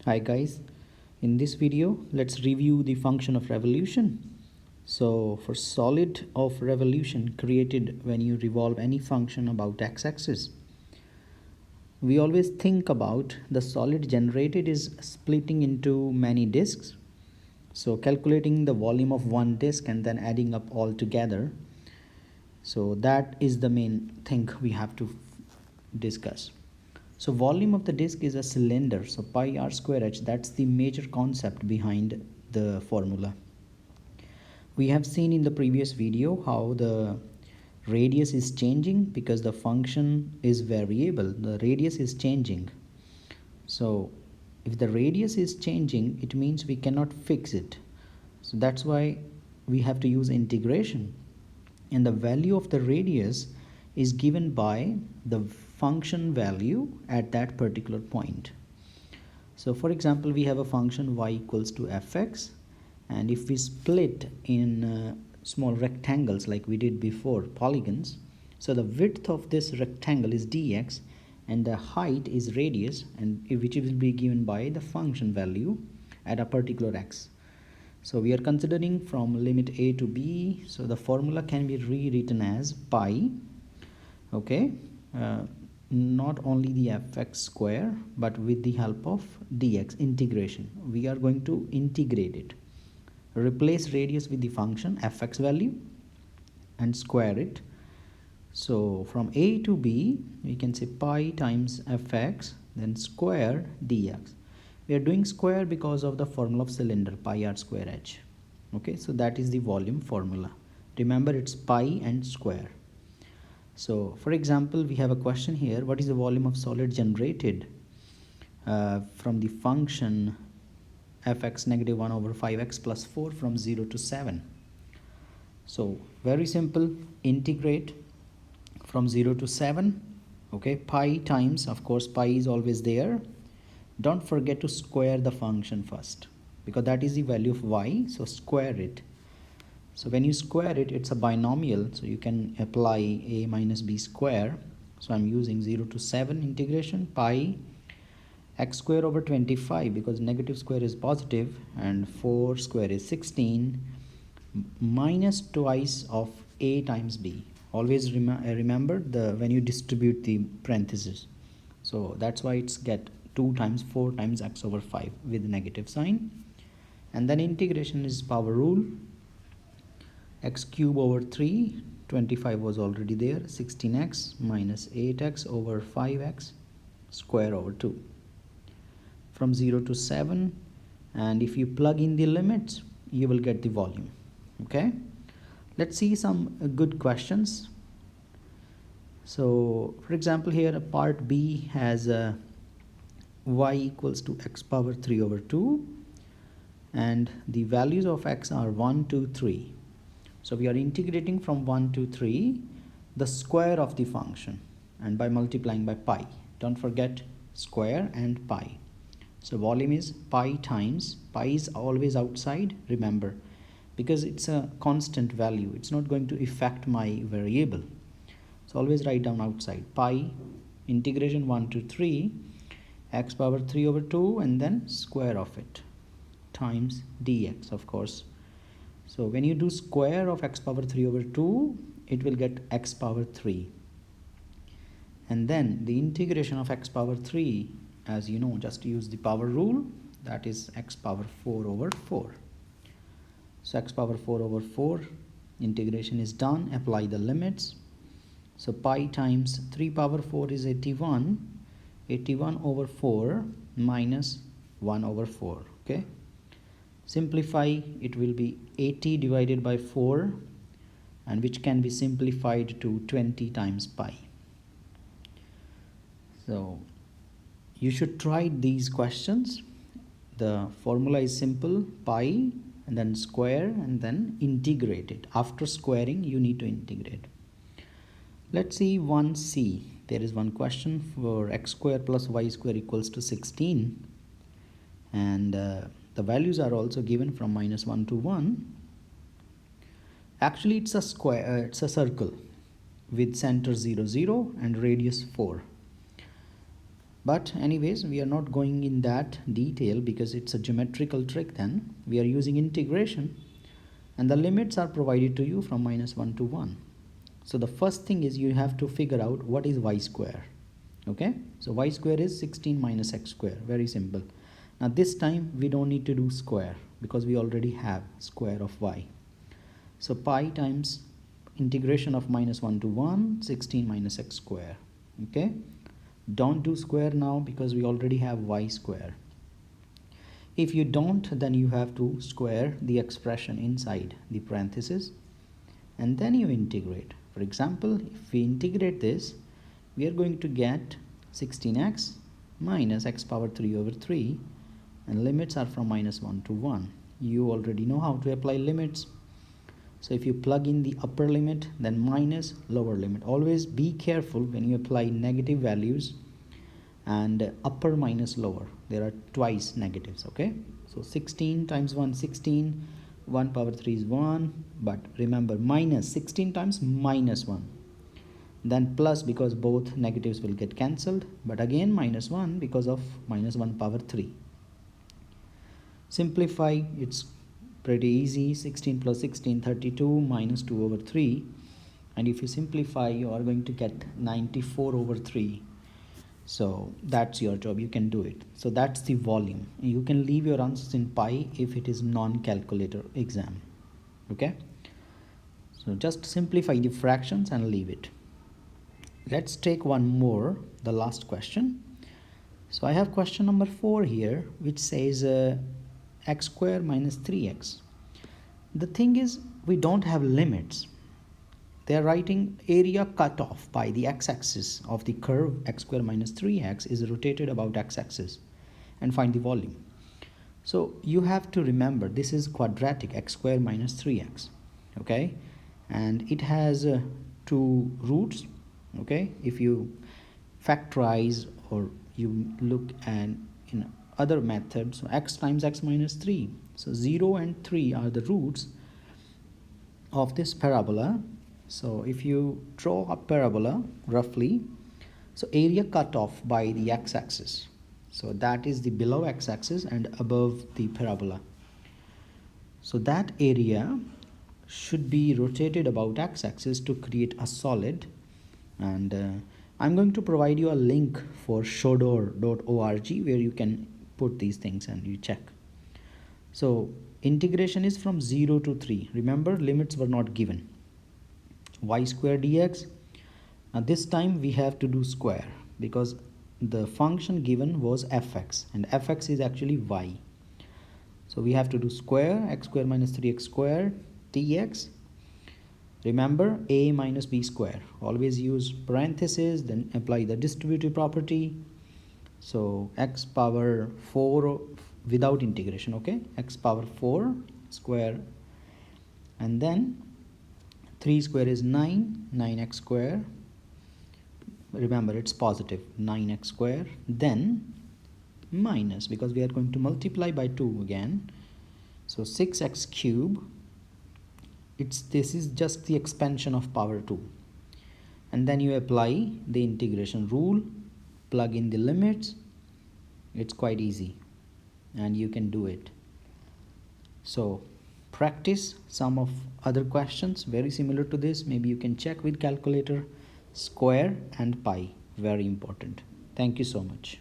Hi guys, in this video let's review the function of revolution. So for solid of revolution created when you revolve any function about x-axis, we always think about the solid generated is splitting into many disks. So calculating the volume of one disk and then adding up all together. So that is the main thing we have to discuss. So volume of the disk is a cylinder, so pi r square h, that's the major concept behind the formula. We have seen in the previous video how the radius is changing because the function is variable, the radius is changing. So if the radius is changing, it means we cannot fix it. So that's why we have to use integration, and the value of the radius is given by the function value at that particular point. So for example, we have a function y equals to fx, and if we split in small rectangles like we did before, polygons, so the width of this rectangle is dx and the height is radius, and which will be given by the function value at a particular x. So we are considering from limit a to b, so the formula can be rewritten as pi, okay, not only the fx square but with the help of dx integration. We are going to integrate it, replace radius with the function fx value and square it. So from a to b we can say pi times fx then square dx. We are doing square because of the formula of cylinder, pi r square h. Okay, so that is the volume formula. Remember, it's pi and square. So for example, we have a question here: what is the volume of solid generated from the function fx negative 1 over 5x plus 4 from 0 to 7? So very simple, integrate from 0 to 7. Okay, pi times, of course pi is always there. Don't forget to square the function first because that is the value of y, so square it. So when you square it, it's a binomial, so you can apply a minus b square. So I'm using 0 to 7 integration pi x square over 25 because negative square is positive and 4 square is 16 minus twice of a times b. Always remember the when you distribute the parentheses. So that's why it's get 2 times 4 times x over 5 with negative sign. And then integration is power rule. X cube over 3, 25 was already there, 16x minus 8x over 5x square over 2 from 0 to 7. And if you plug in the limits, you will get the volume. Okay, let's see some good questions. So for example, here part B has y equals to x power 3 over 2 and the values of x are 1, 2, 3. So we are integrating from 1 to 3 the square of the function and by multiplying by pi. Don't forget square and pi. So volume is pi times, pi is always outside, remember, because it's a constant value. It's not going to affect my variable. So always write down outside pi integration 1 to 3 x power 3 over 2 and then square of it times dx, of course. So when you do square of x power 3 over 2, it will get x power 3. And then the integration of x power 3, as you know, just use the power rule, that is x power 4 over 4. So x power 4 over 4, integration is done, apply the limits. So pi times 3 power 4 is 81, 81 over 4 minus 1 over 4, okay. Simplify, it will be 80 divided by 4, and which can be simplified to 20 times pi. So you should try these questions. The formula is simple, pi and then square and then integrate it. After squaring, you need to integrate. Let's see 1c. There is one question for x square plus y square equals to 16, and the values are also given from minus 1 to 1. Actually, it's a square, it's a circle with center 0, 0 and radius 4. But anyways, we are not going in that detail because it's a geometrical trick. Then we are using integration, and the limits are provided to you from -1 to 1. So the first thing is you have to figure out what is y square. Okay, so y square is 16 minus x square. Very simple. Now this time we don't need to do square because we already have square of y. So pi times integration of -1 to 1, 16 minus x square. Okay, don't do square now because we already have y square. If you don't, then you have to square the expression inside the parenthesis and then you integrate. For example, if we integrate this, we are going to get 16x minus x power 3 over 3, and limits are from -1 to 1. You already know how to apply limits. So if you plug in the upper limit, then minus lower limit. Always be careful when you apply negative values and upper minus lower. There are twice negatives, okay? So 16 times 1, 16. 1 power 3 is 1, but remember minus 16 times -1, then plus because both negatives will get cancelled, but again -1 because of -1 power 3. Simplify, it's pretty easy. 16 plus 16, 32, minus 2 over 3, and if you simplify you are going to get 94 over 3. So that's your job, you can do it. So that's the volume. You can leave your answers in pi if it is non-calculator exam. Okay, so just simplify the fractions and leave it. Let's take one more, the last question. So I have question number 4 here, which says x square minus 3x. The thing is, we don't have limits. They are writing area cut off by the x-axis of the curve x square minus 3x is rotated about x-axis, and find the volume. So you have to remember this is quadratic, x square minus 3x. Okay, and it has 2 roots. Okay, if you factorize or you look at in other methods, so x times x minus 3. So 0 and 3 are the roots of this parabola. So if you draw a parabola roughly, so area cut off by the x-axis, so that is the below x-axis and above the parabola. So that area should be rotated about x-axis to create a solid, and I'm going to provide you a link for shodor.org where you can put these things and you check. So integration is from 0 to 3. Remember, limits were not given. Y square dx. Now this time we have to do square because the function given was fx and fx is actually y. So we have to do square, x square minus 3x square dx. Remember, a minus b square. Always use parentheses, then apply the distributive property. So x power 4 without integration, okay? X power 4 square, and then 3 square is 9, 9x square. Remember, it's positive, 9x square. Then minus, because we are going to multiply by 2 again. So 6x cube. This is just the expansion of power 2. And then you apply the integration rule, plug in the limits. It's quite easy and you can do it. So practice some of other questions very similar to this. Maybe you can check with calculator. Square and pi, very important. Thank you so much.